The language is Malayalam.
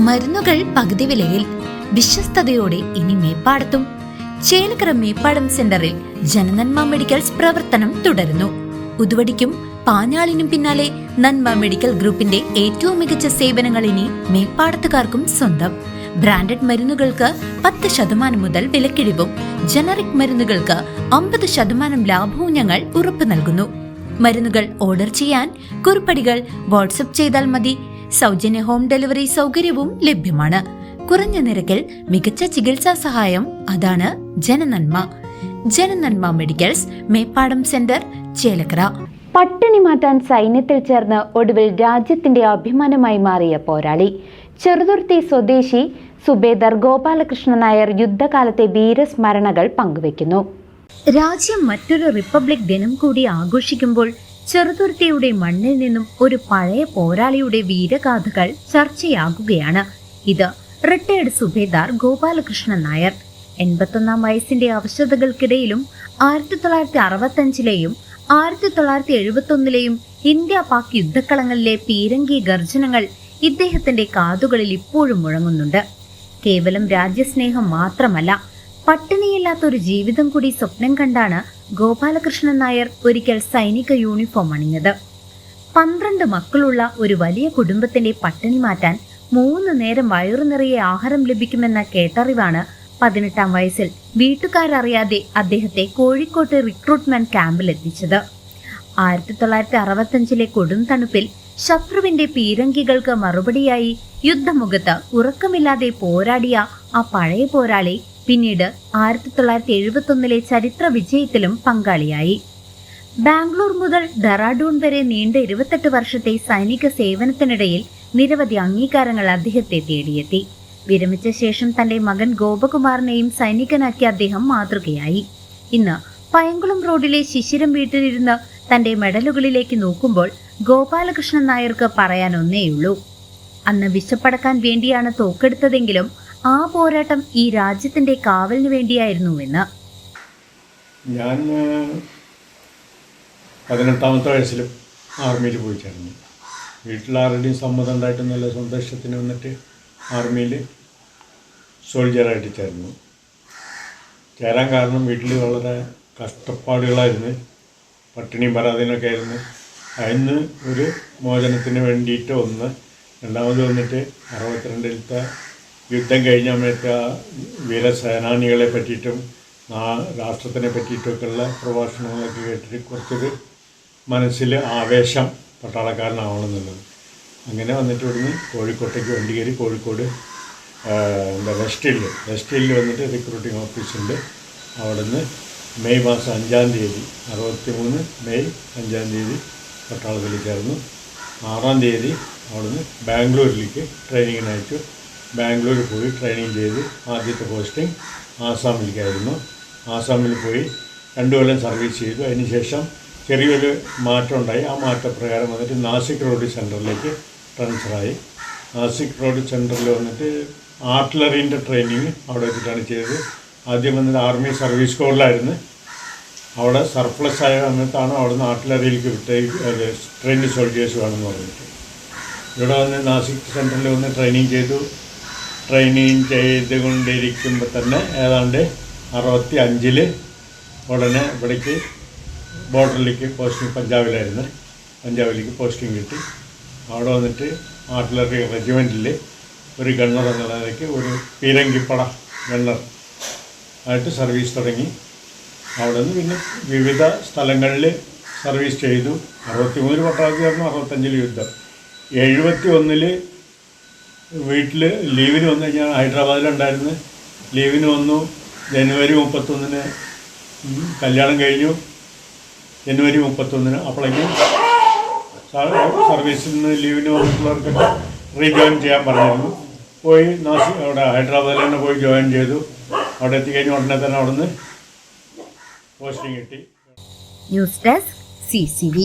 മരുന്നുകൾ പകുതി വിലയിൽ വിശ്വസ്തയോടെ ഇനി മേപ്പാടത്തും. ചേലക്കര മേപ്പാടം സെന്ററിൽ ജനനന്മ മെഡിക്കൽസ് പ്രവർത്തനം തുടരുന്നു. ഉതുവടിക്കും പാഞ്ഞാളിനും പിന്നാലെ നന്മ മെഡിക്കൽ ഗ്രൂപ്പിന്റെ ഏറ്റവും മികച്ച സേവനങ്ങൾ ഇനി മേപ്പാടത്തുകാർക്കും സ്വന്തം. ബ്രാൻഡഡ് മരുന്നുകൾക്ക് 10% മുതൽ വിലക്കിഴിവും ജനറിക് മരുന്നുകൾക്ക് 50% ലാഭവും ഞങ്ങൾ ഉറപ്പു നൽകുന്നു. മരുന്നുകൾ ഓർഡർ ചെയ്യാൻ കുറിപ്പടികൾ വാട്സ്ആപ്പ് ചെയ്താൽ മതി. സൗജന്യ ഹോം ഡെലിവറി സൗകര്യവും ലഭ്യമാണ്. കുറഞ്ഞ നിരക്കിൽ മികച്ച ചികിത്സാ സഹായം. അതാണ് ജനനന്മ. ജനനന്മ മെഡിക്കൽസ്, മേപ്പാടം സെന്റർ, ചേലക്കര. പട്ടിണി മാറ്റാൻ സൈന്യത്തിൽ ചേർന്ന് ഒടുവിൽ രാജ്യത്തിന്റെ അഭിമാനമായി മാറിയ പോരാളി ചെറുതുരുത്തി സ്വദേശി സുബേദർ ഗോപാലകൃഷ്ണൻ നായർ യുദ്ധകാലത്തെ വീരസ്മരണകൾ പങ്കുവയ്ക്കുന്നു. രാജ്യം മറ്റൊരു റിപ്പബ്ലിക് ദിനം കൂടി ആഘോഷിക്കുമ്പോൾ ചെറുതുരുത്തിയുടെ മണ്ണിൽ നിന്നും ഒരു പഴയ പോരാളിയുടെ വീരഗാഥകൾ ചർച്ചയാകുകയാണ്. ഇത് റിട്ടയർഡ് സുബേദാർ ഗോപാലകൃഷ്ണൻ നായർ. 81 വയസ്സിന്റെ അവശതകൾക്കിടയിലും 1965-ലെയും 1971-ലെയും ഇന്ത്യ പാക് യുദ്ധക്കളങ്ങളിലെ പീരങ്കി ഗർജനങ്ങൾ ഇദ്ദേഹത്തിന്റെ കാതുകളിൽ ഇപ്പോഴും മുഴങ്ങുന്നുണ്ട്. കേവലം രാജ്യസ്നേഹം മാത്രമല്ല, പട്ടിണിയില്ലാത്തൊരു ജീവിതം കൂടി സ്വപ്നം കണ്ടാണ് ഗോപാലകൃഷ്ണൻ നായർ ഒരിക്കൽ സൈനിക യൂണിഫോം അണിഞ്ഞത്. 12 മക്കളുള്ള ഒരു വലിയ കുടുംബത്തിന്റെ പട്ടിണി മാറ്റാൻ 3 നേരം വയറു നിറയെ ആഹാരം ലഭിക്കുമെന്ന കേട്ടറിവാണ് 18-ാം വയസ്സിൽ വീട്ടുകാരറിയാതെ അദ്ദേഹത്തെ കോഴിക്കോട്ട് റിക്രൂട്ട്മെന്റ് ക്യാമ്പിൽ എത്തിച്ചത്. 1965-ലെ കൊടും തണുപ്പിൽ ശത്രുവിന്റെ പീരങ്കികൾക്ക് മറുപടിയായി യുദ്ധമുഖത്ത് ഉറക്കമില്ലാതെ പോരാടിയ ആ പഴയ പോരാളി പിന്നീട് 1971-ലെ ചരിത്ര വിജയത്തിലും പങ്കാളിയായി. ബാംഗ്ലൂർ മുതൽ ഡെറാഡൂൺ വരെ നീണ്ട 28 വർഷത്തെ സൈനിക സേവനത്തിനിടയിൽ നിരവധി അംഗീകാരങ്ങൾ അദ്ദേഹത്തെ തേടിയെത്തി. വിരമിച്ച ശേഷം തന്റെ മകൻ ഗോപകുമാറിനെയും സൈനികനാക്കിയ അദ്ദേഹം മാതൃകയായി. ഇന്ന് പയങ്കുളം റോഡിലെ ശിശിരം വീട്ടിലിരുന്ന് തന്റെ മെഡലുകളിലേക്ക് നോക്കുമ്പോൾ ഗോപാലകൃഷ്ണൻ നായർക്ക് പറയാൻ ഒന്നേയുള്ളൂ: അന്ന് വിശപ്പടക്കാൻ വേണ്ടിയാണ് തോക്കെടുത്തതെങ്കിലും ആ പോരാട്ടം ഈ രാജ്യത്തിന്റെ കാവലിന് വേണ്ടിയായിരുന്നുവെന്ന്. ഞാൻ 18-ാമത്തെ വയസ്സിലും ആർമിയിൽ പോയി ചേർന്നു. വീട്ടിൽ ആരുടെയും സമ്മതം ഉണ്ടായിട്ടൊന്നുമില്ല. സ്വന്തം ഇഷ്ടത്തിന് വന്നിട്ട് ആർമിയിൽ സോൾജറായിട്ട് ചേർന്നു. ചേരാൻ കാരണം വീട്ടിൽ വളരെ കഷ്ടപ്പാടുകളായിരുന്നു. പട്ടിണിയും പരാതിനൊക്കെ ആയിരുന്നു. അതിന് ഒരു മോചനത്തിന് വേണ്ടിയിട്ട് ഒന്ന്. രണ്ടാമത് വന്നിട്ട് 62-ലത്തെ യുദ്ധം കഴിഞ്ഞ സമയത്ത് ആ വീരസേനാനികളെ പറ്റിയിട്ടും രാഷ്ട്രത്തിനെ പറ്റിയിട്ടൊക്കെയുള്ള പ്രഭാഷണങ്ങളൊക്കെ കേട്ടിട്ട് കുറച്ചൊരു മനസ്സിൽ ആവേശം പട്ടാളക്കാരനാവണമെന്നുള്ളത്. അങ്ങനെ വന്നിട്ട് ഇവിടുന്ന് കോഴിക്കോട്ടേക്ക് വണ്ടി കയറി കോഴിക്കോട് വെസ്റ്റ് ഹില്ലിൽ വന്നിട്ട് റിക്രൂട്ടിംഗ് ഓഫീസുണ്ട്. അവിടെ നിന്ന് മെയ് മാസം 5-ാം തീയതി 63 മെയ് 5-ാം തീയതി പട്ടാളത്തിൽ ചേർന്നു. 6-ാം തീയതി അവിടെ നിന്ന് ബാംഗ്ലൂരിലേക്ക് ട്രെയിനിങ്ങിനായിട്ട് ബാംഗ്ലൂർ പോയി ട്രെയിനിങ് ചെയ്ത് ആദ്യത്തെ പോസ്റ്റിംഗ് ആസാമിലേക്കായിരുന്നു. ആസാമിൽ പോയി 2 കൊല്ലം സർവീസ് ചെയ്തു. അതിനുശേഷം ചെറിയൊരു മാറ്റം ഉണ്ടായി. ആ മാറ്റപ്രകാരം വന്നിട്ട് നാസിക് റോഡ് സെൻറ്ററിലേക്ക് ട്രാൻസ്ഫറായി. നാസിക് റോഡ് സെൻറ്ററിൽ വന്നിട്ട് ആർട്ടിലറീൻ്റെ ട്രെയിനിങ് അവിടെ വെച്ചിട്ടാണ് ചെയ്തത്. ആദ്യം വന്നിട്ട് ആർമി സർവീസ് കോഡിലായിരുന്നു. അവിടെ സർപ്ലസ് ആയ സമയത്താണ് അവിടെ നിന്ന് ആർട്ടിലറിയിലേക്ക് ട്രെയിൻഡ് സോൾജേഴ്സ് വേണമെന്ന് പറഞ്ഞിട്ട് ഇവിടെ വന്ന് നാസിക് സെൻറ്ററിൽ വന്ന് ട്രെയിനിങ് ചെയ്തു. ട്രെയിനിങ് ചെയ്തുകൊണ്ടിരിക്കുമ്പോൾ തന്നെ ഏതാണ്ട് 65-ൽ ഉടനെ ഇവിടേക്ക് ബോർഡറിലേക്ക് പോസ്റ്റിംഗ് പഞ്ചാബിലേക്ക് പോസ്റ്റിംഗ് കിട്ടി. അവിടെ വന്നിട്ട് ആർട്ടിലറി റെജിമെൻറ്റിൽ ഒരു ഗണ്ണർ എന്നുള്ള നിലയ്ക്ക് ഒരു പീരങ്കിപ്പട ഗണ്ണർ ആയിട്ട് സർവീസ് തുടങ്ങി. അവിടെ നിന്ന് പിന്നെ വിവിധ സ്ഥലങ്ങളിൽ സർവീസ് ചെയ്തു. 63 പട്ടാളത്തിലായിരുന്നു. 65-ൽ യുദ്ധം. 71-ൽ വീട്ടിൽ ലീവിന് വന്നു കഴിഞ്ഞാൽ ഹൈദരാബാദിലുണ്ടായിരുന്നു. ലീവിന് വന്നു. ജനുവരി 31-ന് കല്യാണം കഴിഞ്ഞു. ജനുവരി 31-ന് അപ്പോഴേക്കും സർവീസിൽ നിന്ന് ലീവിന് വന്നിട്ടുള്ളവർക്കൊക്കെ റീജോയിൻ ചെയ്യാൻ പറഞ്ഞിരുന്നു. പോയി അവിടെ ഹൈദരാബാദിൽ തന്നെ പോയി ജോയിൻ ചെയ്തു. അവിടെ എത്തിക്കഴിഞ്ഞ ഉടനെ തന്നെ അവിടെ നിന്ന് പോസ്റ്റിംഗ് കിട്ടി. News desk CCV.